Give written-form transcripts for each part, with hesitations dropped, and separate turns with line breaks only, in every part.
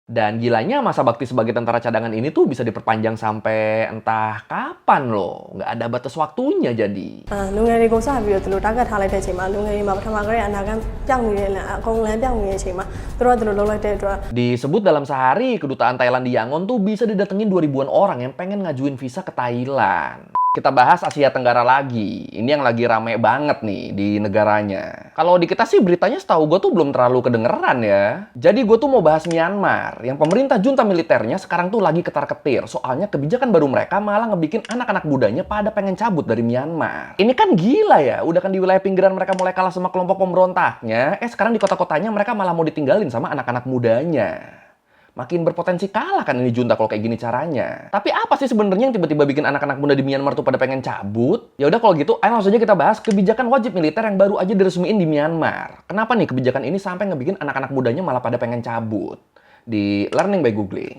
Dan gilanya masa bakti sebagai tentara cadangan ini tuh bisa diperpanjang sampai entah kapan loh. Nggak ada batas waktunya jadi.
လူငယ်တွေကိုစပြီးတော့သူတို့ target ထားလိုက်တဲ့အချိန်မှာလူငယ်တွေမှာပထမကတည်းကအနာဂတ်ပြောင်းနေတဲ့လမ်းအကုန်လမ်းပြောင်းနေတဲ့အချိန်မှာသူတို့ကသူတို့လုပ်လိုက်တဲ့အတွက်
Disebut dalam sehari, kedutaan Thailand di Yangon tuh bisa didatengin 2.000-an orang yang pengen ngajuin visa ke Thailand. Kita bahas Asia Tenggara lagi. Ini yang lagi rame banget nih di negaranya. Kalau di kita sih beritanya setahu gue tuh belum terlalu kedengeran ya. Jadi gue tuh mau bahas Myanmar. Yang pemerintah junta militernya sekarang tuh lagi ketar-ketir. Soalnya kebijakan baru mereka malah ngebikin anak-anak mudanya pada pengen cabut dari Myanmar. Ini kan gila ya. Udah kan di wilayah pinggiran mereka mulai kalah sama kelompok pemberontaknya. Sekarang di kota-kotanya mereka malah mau ditinggalin sama anak-anak mudanya. Makin berpotensi kalah kan ini junta kalau kayak gini caranya. Tapi apa sih sebenarnya yang tiba-tiba bikin anak-anak muda di Myanmar tuh pada pengen cabut? Ya udah kalau gitu, ayo langsung aja kita bahas kebijakan wajib militer yang baru aja diresmiin di Myanmar. Kenapa nih kebijakan ini sampai ngebikin anak-anak mudanya malah pada pengen cabut? Di Learning by Googling.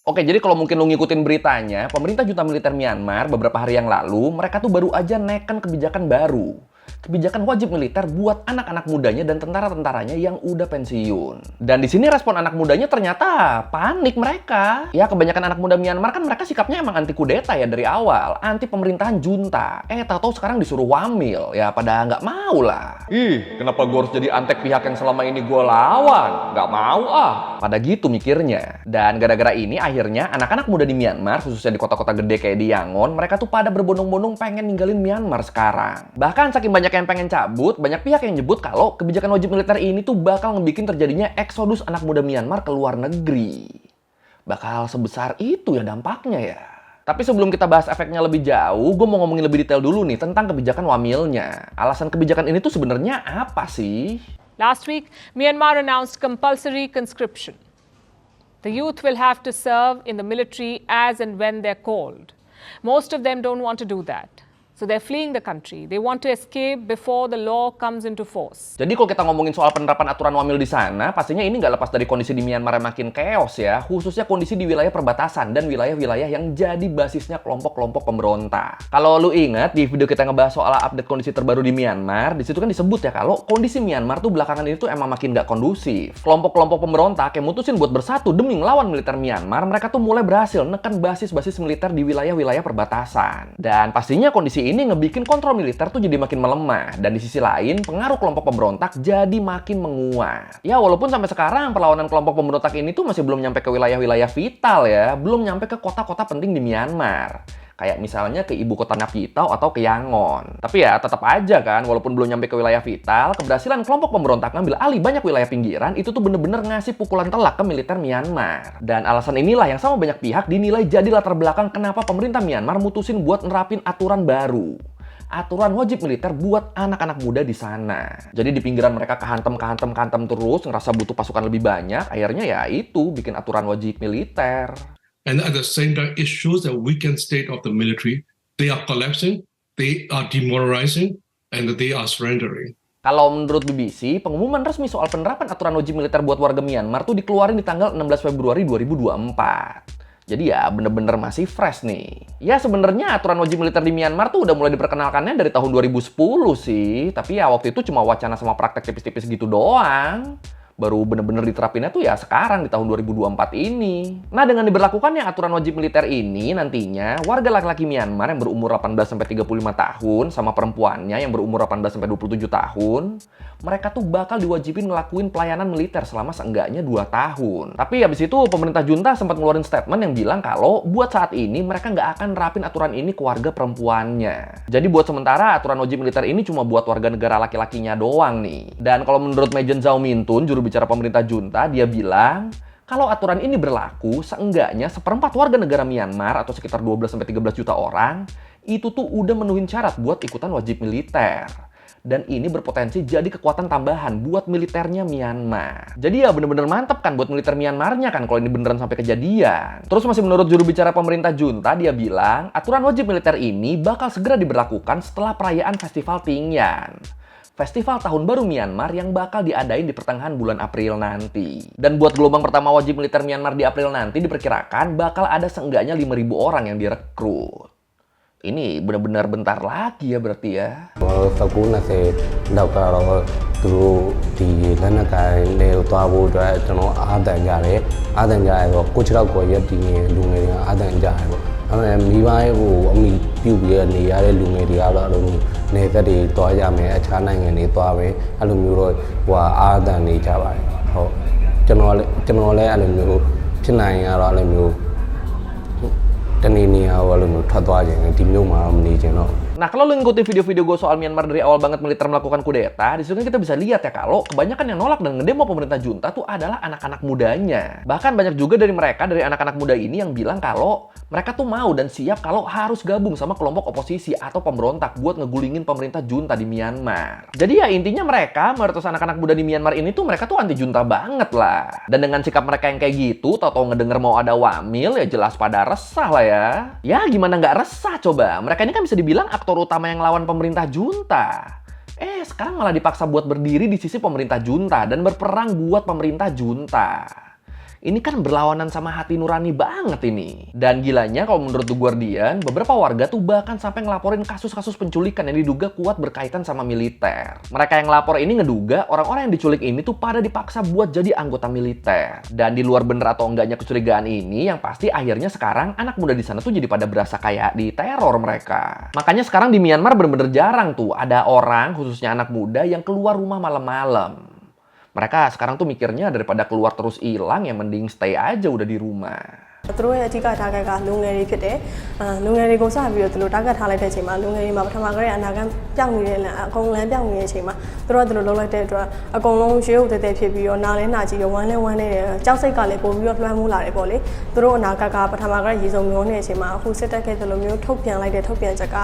Oke, jadi kalau mungkin lo ngikutin beritanya, pemerintah junta militer Myanmar beberapa hari yang lalu, mereka tuh baru aja naikkan kebijakan baru. Kebijakan wajib militer buat anak-anak mudanya dan tentara-tentaranya yang udah pensiun. Dan di sini respon anak mudanya ternyata panik mereka. Ya, kebanyakan anak muda Myanmar kan mereka sikapnya emang anti kudeta ya dari awal. Anti pemerintahan junta. Tahu-tahu sekarang disuruh wamil. Ya, pada nggak mau lah. Ih, kenapa gue harus jadi antek pihak yang selama ini gue lawan? Nggak mau ah. Pada gitu mikirnya. Dan gara-gara ini akhirnya anak-anak muda di Myanmar, khususnya di kota-kota gede kayak di Yangon, mereka tuh pada berbondong-bondong pengen ninggalin Myanmar sekarang. Bahkan saking banyak yang pengen cabut, banyak pihak yang nyebut kalau kebijakan wajib militer ini tuh bakal ngebikin terjadinya eksodus anak muda Myanmar ke luar negeri. Bakal sebesar itu ya dampaknya ya. Tapi sebelum kita bahas efeknya lebih jauh, gue mau ngomongin lebih detail dulu nih tentang kebijakan wamilnya. Alasan kebijakan ini tuh sebenarnya apa sih?
Last week, Myanmar announced compulsory conscription. The youth will have to serve in the military as and when they're called. Most of them don't want to do that. So they're fleeing the country. They want to escape before the law comes into force.
Jadi kalau kita ngomongin soal penerapan aturan wamil di sana, pastinya ini nggak lepas dari kondisi di Myanmar yang makin chaos ya, khususnya kondisi di wilayah perbatasan dan wilayah-wilayah yang jadi basisnya kelompok-kelompok pemberontak. Kalau lu ingat di video kita ngebahas soal update kondisi terbaru di Myanmar, di situ kan disebut ya kalau kondisi Myanmar tuh belakangan ini tuh emang makin nggak kondusif. Kelompok-kelompok pemberontak yang mutusin buat bersatu demi ngelawan militer Myanmar, mereka tuh mulai berhasil neken basis-basis militer di wilayah-wilayah perbatasan. Dan pastinya kondisi ini ngebikin kontrol militer tuh jadi makin melemah. Dan di sisi lain, pengaruh kelompok pemberontak jadi makin menguat. Ya, walaupun sampai sekarang perlawanan kelompok pemberontak ini tuh masih belum nyampe ke wilayah-wilayah vital ya. Belum nyampe ke kota-kota penting di Myanmar. Kayak misalnya ke ibu kota Naypyidaw atau ke Yangon. Tapi ya tetap aja kan, walaupun belum nyampe ke wilayah vital, keberhasilan kelompok pemberontak ngambil alih banyak wilayah pinggiran itu tuh bener-bener ngasih pukulan telak ke militer Myanmar. Dan alasan inilah yang sama banyak pihak dinilai jadi latar belakang kenapa pemerintah Myanmar mutusin buat nerapin aturan baru. Aturan wajib militer buat anak-anak muda di sana. Jadi di pinggiran mereka kehantem terus, ngerasa butuh pasukan lebih banyak, akhirnya ya itu bikin aturan wajib militer.
And at the same time, it shows the weakened state of the military. They are collapsing, they are demoralizing, and they are surrendering.
Kalau menurut BBC, pengumuman resmi soal penerapan aturan wajib militer buat warga Myanmar tuh dikeluarin di tanggal 16 Februari 2024. Jadi ya bener-bener masih fresh nih. Ya sebenarnya aturan wajib militer di Myanmar tuh udah mulai diperkenalkannya dari tahun 2010 sih. Tapi ya waktu itu cuma wacana sama praktek tipis-tipis gitu doang. Baru bener-bener diterapinnya tuh ya sekarang di tahun 2024 ini. Nah, dengan diberlakukannya aturan wajib militer ini nantinya warga laki-laki Myanmar yang berumur 18-35 tahun sama perempuannya yang berumur 18-27 tahun, mereka tuh bakal diwajibin ngelakuin pelayanan militer selama seenggaknya 2 tahun. Tapi habis itu pemerintah junta sempat ngeluarin statement yang bilang kalau buat saat ini mereka nggak akan nerapin aturan ini ke warga perempuannya. Jadi buat sementara aturan wajib militer ini cuma buat warga negara laki-lakinya doang nih. Dan kalau menurut Majen Zhao Mintun, juru bicara pemerintah junta, dia bilang kalau aturan ini berlaku, seenggaknya seperempat warga negara Myanmar atau sekitar 12-13 juta orang itu tuh udah menuhin syarat buat ikutan wajib militer. Dan ini berpotensi jadi kekuatan tambahan buat militernya Myanmar. Jadi ya bener-bener mantep kan buat militer Myanmarnya kan kalau ini beneran sampai kejadian. Terus masih menurut juru bicara pemerintah junta, dia bilang aturan wajib militer ini bakal segera diberlakukan setelah perayaan Festival Tingyan. Festival Tahun Baru Myanmar yang bakal diadain di pertengahan bulan April nanti. Dan buat gelombang pertama wajib militer Myanmar di April nanti diperkirakan bakal ada seenggaknya 5.000 orang yang direkrut. Ini benar-benar bentar lagi ya berarti ya.
19-20 လောက်ကတော့သူတို့ဒီလက်နက်ကိုင်တွေကိုသွားဖို့အတွက်ကျွန်တော်အားတန်ကြတယ်အားတန်ကြရတော့ကိုချောက်ကိုရက်တီနေလူငယ်တွေကအားတန်ကြရပေါ့အဲ့ဒါမိဘရဲ့ကိုအမိပြုတ်ပြီးနေရတဲ့လူငယ်တွေကတော့အဲ့လိုနေသက်တွေတွားကြမယ်အခြားနိုင်ငံတွေတွားမယ်အဲ့လိုမျိုးတော့ဟိုအားတန်နေကြပါတယ်ဟုတ်ကျွန်တော်လည်းအဲ့လိုမျိုးဖြစ်နိုင်ရတော့အဲ့လိုမျိုးတနေ့နေ့ရောအဲ့လိုမျိုးထွက်သွားခြင်းဒီမျိုးမှာတော့မနေခြင်းတော့
Nah, kalau lu ngikutin video-video gue soal Myanmar dari awal banget militer melakukan kudeta, di situ kan kita bisa lihat ya kalau kebanyakan yang nolak dan ngedemo pemerintah junta tuh adalah anak-anak mudanya. Bahkan banyak juga dari mereka, dari anak-anak muda ini yang bilang kalau mereka tuh mau dan siap kalau harus gabung sama kelompok oposisi atau pemberontak buat ngegulingin pemerintah junta di Myanmar. Jadi ya intinya mereka, mayoritas anak-anak muda di Myanmar ini tuh mereka tuh anti junta banget lah. Dan dengan sikap mereka yang kayak gitu, tau-tau ngedenger mau ada wamil, ya jelas pada resah lah ya. Ya gimana nggak resah coba? Mereka ini kan bisa dibilang aktor utama yang lawan pemerintah junta. Sekarang malah dipaksa buat berdiri di sisi pemerintah junta dan berperang buat pemerintah junta. Ini kan berlawanan sama hati nurani banget ini. Dan gilanya kalau menurut The Guardian, beberapa warga tuh bahkan sampai ngelaporin kasus-kasus penculikan yang diduga kuat berkaitan sama militer. Mereka yang ngelapor ini ngeduga orang-orang yang diculik ini tuh pada dipaksa buat jadi anggota militer. Dan di luar bener atau enggaknya kecurigaan ini, yang pasti akhirnya sekarang anak muda di sana tuh jadi pada berasa kayak diteror mereka. Makanya sekarang di Myanmar bener-bener jarang tuh ada orang, khususnya anak muda, yang keluar rumah malam-malam. Mereka sekarang tuh mikirnya daripada keluar terus hilang, ya mending stay aja udah di rumah.
သူတို့ရဲ့အဓိက target ကလူငယ်တွေဖြစ်တယ်လူငယ်တွေကိုစပြီးတော့သူတို့ target ထားလိုက်တဲ့အချိန်မှာလူငယ်တွေမှာပထမကတည်းကအနာဂတ်ပြောင်းနေတဲ့လမ်းအကုန်လမ်းပြောင်းနေတဲ့အချိန်မှာသူတို့ကသူတို့လုံးလိုက်တဲ့အတွက်အကုန်လုံးရွှေရုပ်တဲဖြစ်ပြီးတော့နားလဲနာကြည့်ရောဝမ်းလဲဝမ်းနေတယ်ကြောက်စိတ်ကလည်းပို့ပြီးတော့လွှမ်းမိုးလာတယ်ပေါ့လေသူတို့အနာဂတ်ကပထမကတည်းရေစုံမျိုးနေတဲ့အချိန်မှာအခုစစ်တပ်ကဲလိုမျိုးထုတ်ပြန်လိုက်တဲ့ထုတ်ပြန်ချက်က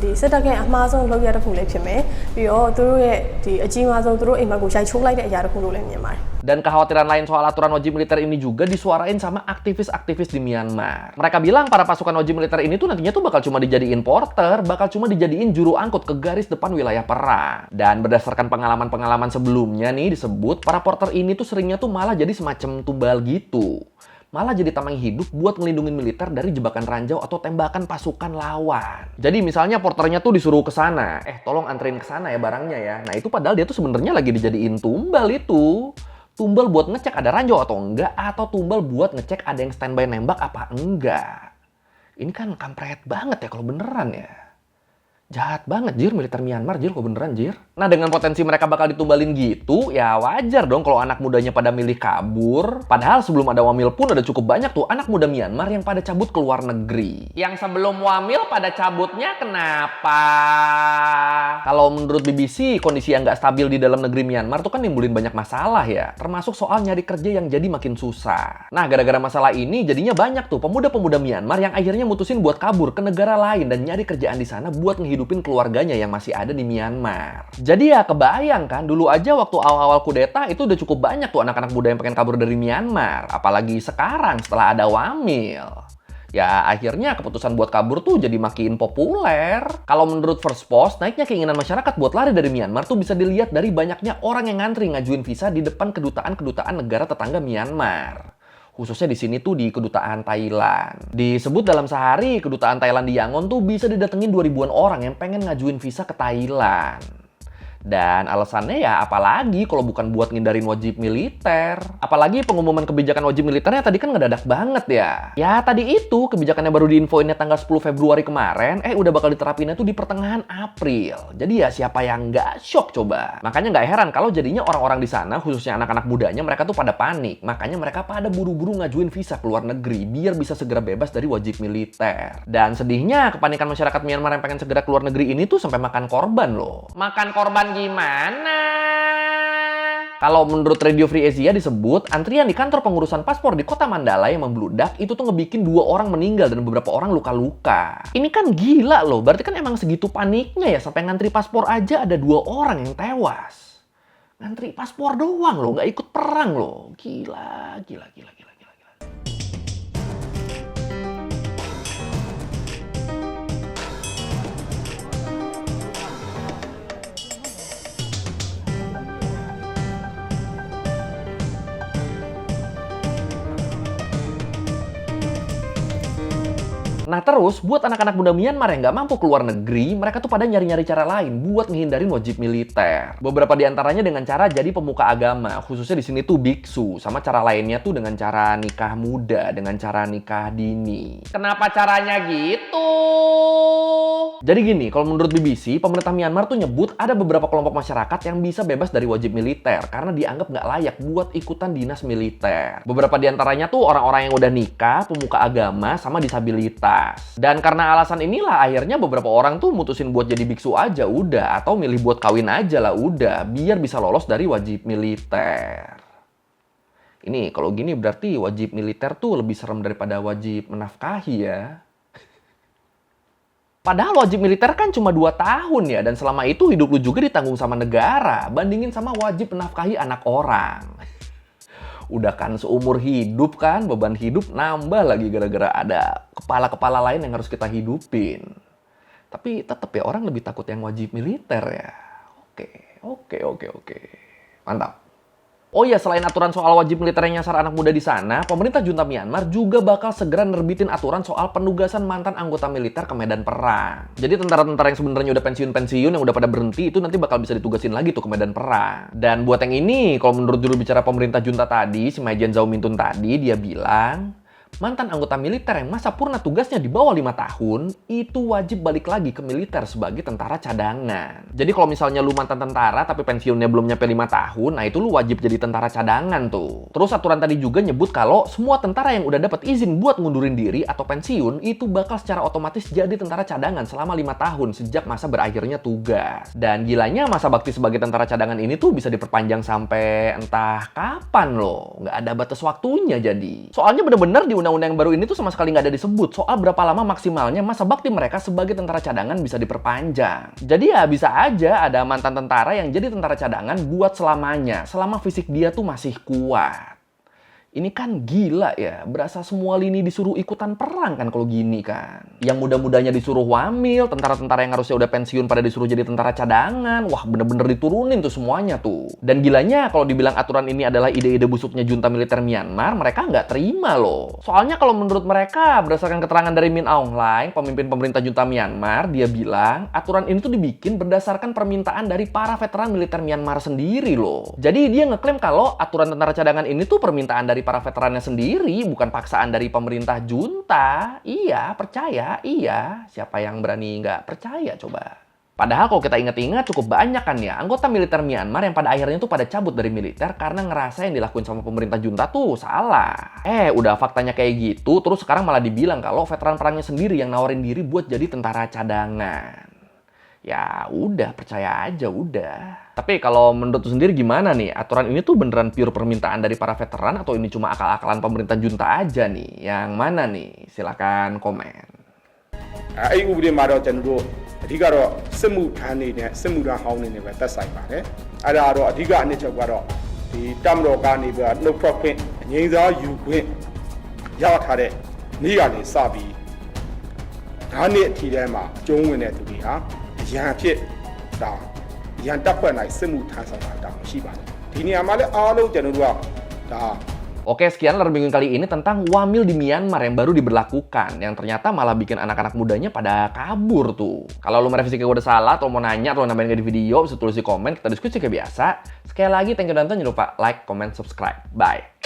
ဒီစစ်တပ်ကအမှားဆုံးလုပ်ရတဲ့ခုလေးဖြစ်မယ်ပြီးတော့သူတို့ရဲ့ဒီအကြီးမားဆုံးသူတို့အိမ်မက်ကိုရိုက်ချိုးလိုက်တဲ့အရာတစ်ခုလို့လည်းမြင်ပါတယ်
Dan kekhawatiran lain soal aturan wajib militer ini juga disuarain sama aktivis-aktivis di Myanmar. Mereka bilang para pasukan wajib militer ini tuh nantinya tuh bakal cuma dijadiin porter, bakal cuma dijadiin juru angkut ke garis depan wilayah perang. Dan berdasarkan pengalaman-pengalaman sebelumnya nih disebut, para porter ini tuh seringnya tuh malah jadi semacam tumbal gitu. Malah jadi tameng hidup buat ngelindungin militer dari jebakan ranjau atau tembakan pasukan lawan. Jadi misalnya porternya tuh disuruh ke sana, tolong anterin ke sana ya barangnya ya. Nah itu padahal dia tuh sebenarnya lagi dijadiin tumbal itu. Tumbal buat ngecek ada ranjau atau enggak, atau tumbal buat ngecek ada yang standby nembak apa enggak. Ini kan kampret banget ya kalau beneran ya. Jahat banget jir militer Myanmar jir kok beneran jir. Nah dengan potensi mereka bakal ditumbalin gitu, ya wajar dong kalau anak mudanya pada milih kabur. Padahal sebelum ada wamil pun ada cukup banyak tuh anak muda Myanmar yang pada cabut ke luar negeri. Yang sebelum wamil pada cabutnya kenapa? Kalau menurut BBC, kondisi yang nggak stabil di dalam negeri Myanmar tuh kan nimbulin banyak masalah ya. Termasuk soal nyari kerja yang jadi makin susah. Nah gara-gara masalah ini jadinya banyak tuh pemuda-pemuda Myanmar yang akhirnya mutusin buat kabur ke negara lain dan nyari kerjaan di sana buat ngehidupin keluarganya yang masih ada di Myanmar. Jadi ya kebayang kan, dulu aja waktu awal-awal kudeta itu udah cukup banyak tuh anak-anak muda yang pengen kabur dari Myanmar. Apalagi sekarang setelah ada wamil. Ya akhirnya keputusan buat kabur tuh jadi makin populer. Kalau menurut First Post, naiknya keinginan masyarakat buat lari dari Myanmar tuh bisa dilihat dari banyaknya orang yang ngantri ngajuin visa di depan kedutaan-kedutaan negara tetangga Myanmar. Khususnya di sini tuh di kedutaan Thailand. Disebut dalam sehari kedutaan Thailand di Yangon tuh bisa didatengin 2000-an orang yang pengen ngajuin visa ke Thailand. Dan alasannya ya apalagi kalau bukan buat ngindarin wajib militer. Apalagi pengumuman kebijakan wajib militernya tadi kan ngedadak banget ya. Ya tadi itu kebijakannya baru diinfoinnya tanggal 10 Februari kemarin, udah bakal diterapinnya tuh di pertengahan April. Jadi ya siapa yang nggak shock coba. Makanya nggak heran kalau jadinya orang-orang di sana, khususnya anak-anak mudanya, mereka tuh pada panik. Makanya mereka pada buru-buru ngajuin visa ke luar negeri biar bisa segera bebas dari wajib militer. Dan sedihnya kepanikan masyarakat Myanmar yang pengen segera keluar negeri ini tuh sampai makan korban loh. Makan korban gimana? Kalau menurut Radio Free Asia disebut, antrian di kantor pengurusan paspor di kota Mandala yang membludak itu tuh ngebikin 2 orang meninggal dan beberapa orang luka-luka. Ini kan gila loh, berarti kan emang segitu paniknya ya sampai ngantri paspor aja ada 2 orang yang tewas. Ngantri paspor doang loh, nggak ikut perang loh. Gila. Nah terus, buat anak-anak muda Myanmar yang nggak mampu keluar negeri, mereka tuh pada nyari-nyari cara lain buat ngehindarin wajib militer. Beberapa di antaranya dengan cara jadi pemuka agama, khususnya di sini tuh biksu. Sama cara lainnya tuh dengan cara nikah muda, dengan cara nikah dini. Kenapa caranya gitu? Jadi gini, kalau menurut BBC, pemerintah Myanmar tuh nyebut ada beberapa kelompok masyarakat yang bisa bebas dari wajib militer karena dianggap nggak layak buat ikutan dinas militer. Beberapa di antaranya tuh orang-orang yang udah nikah, pemuka agama, sama disabilitas. Dan karena alasan inilah akhirnya beberapa orang tuh mutusin buat jadi biksu aja udah, atau milih buat kawin aja lah udah, biar bisa lolos dari wajib militer. Ini kalau gini berarti wajib militer tuh lebih serem daripada wajib menafkahi ya. Padahal wajib militer kan cuma 2 tahun ya, dan selama itu hidup lu juga ditanggung sama negara, bandingin sama wajib menafkahi anak orang. Udah kan seumur hidup kan, beban hidup nambah lagi gara-gara ada kepala-kepala lain yang harus kita hidupin. Tapi tetap ya orang lebih takut yang wajib militer ya. Oke. Mantap. Oh iya, selain aturan soal wajib militer yang nyasar anak muda di sana, pemerintah junta Myanmar juga bakal segera nerbitin aturan soal penugasan mantan anggota militer ke medan perang. Jadi tentara-tentara yang sebenarnya udah pensiun-pensiun, yang udah pada berhenti, itu nanti bakal bisa ditugasin lagi tuh ke medan perang. Dan buat yang ini, kalau menurut juru bicara pemerintah junta tadi, si Maijen Zaumintun tadi, dia bilang, mantan anggota militer yang masa purna tugasnya di bawah 5 tahun, itu wajib balik lagi ke militer sebagai tentara cadangan. Jadi kalau misalnya lu mantan tentara tapi pensiunnya belum nyampe 5 tahun, nah itu lu wajib jadi tentara cadangan tuh. Terus aturan tadi juga nyebut kalau semua tentara yang udah dapat izin buat ngundurin diri atau pensiun, itu bakal secara otomatis jadi tentara cadangan selama 5 tahun sejak masa berakhirnya tugas. Dan gilanya masa bakti sebagai tentara cadangan ini tuh bisa diperpanjang sampai entah kapan loh. Nggak ada batas waktunya jadi. Soalnya bener-bener di undang-undang yang baru ini tuh sama sekali nggak ada disebut soal berapa lama maksimalnya masa bakti mereka sebagai tentara cadangan bisa diperpanjang. Jadi ya bisa aja ada mantan tentara yang jadi tentara cadangan buat selamanya, selama fisik dia tuh masih kuat. Ini kan gila ya, berasa semua lini disuruh ikutan perang kan kalau gini kan. Yang muda-mudanya disuruh wamil, tentara-tentara yang harusnya udah pensiun pada disuruh jadi tentara cadangan. Wah bener-bener diturunin tuh semuanya tuh. Dan gilanya kalau dibilang aturan ini adalah ide-ide busuknya junta militer Myanmar, mereka nggak terima loh. Soalnya kalau menurut mereka, berdasarkan keterangan dari Min Aung Hlaing, pemimpin pemerintah junta Myanmar, dia bilang aturan ini tuh dibikin berdasarkan permintaan dari para veteran militer Myanmar sendiri loh. Jadi dia ngeklaim kalau aturan tentara cadangan ini tuh permintaan dari para veterannya sendiri, bukan paksaan dari pemerintah junta. Iya, percaya, iya. Siapa yang berani nggak percaya coba? Padahal kalau kita ingat-ingat cukup banyak kan ya anggota militer Myanmar yang pada akhirnya tuh pada cabut dari militer karena ngerasa yang dilakuin sama pemerintah junta tuh salah. Udah faktanya kayak gitu, terus sekarang malah dibilang kalau veteran perangnya sendiri yang nawarin diri buat jadi tentara cadangan. Ya udah, percaya aja udah. Tapi kalau menurut lu sendiri gimana nih? Aturan ini tuh beneran pure permintaan dari para veteran atau ini cuma akal-akalan pemerintah junta aja nih? Yang mana nih? Silakan komen.
အဲ့ဥပဒေမှာတော့ကျွန်တော်တို့အဓိကတော့စစ်မှုထမ်းနေနဲ့စစ်မှုထမ်းဟောင်းနေနဲ့ပဲသက်ဆိုင်ပါတယ်အဲ့ဒါကတော့အဓိကအနှစ်ချုပ်ကတော့ဒီတပ်မတော်ကနေပြီးနှုတ်ထွက်ခွင့်အငြိမ်းစားယူခွင့်ရထားတဲ့နေ့ကနေစပြီးဒါနှစ်အထိတည်းမှာအကျုံးဝင်တဲ့သူတွေဟာအရန်ဖြစ်ဒါအရန်တပ်ဖွဲ့နိုင်စစ်မှုထမ်းဆောင်တာတောင်ရှိပါတယ်ဒီနေရာမှာလည်းအားလုံးကျွန်တော်တို့ကဒါ
Oke, sekian Ler Minggu kali ini tentang wamil di Myanmar yang baru diberlakukan, yang ternyata malah bikin anak-anak mudanya pada kabur tuh. Kalau lu merevisi kayak gue udah salah, atau mau nanya, atau nambahin kayak di video, bisa tulis di komen, kita diskusi kayak biasa. Sekali lagi, thank you dan jangan lupa like, comment, subscribe. Bye!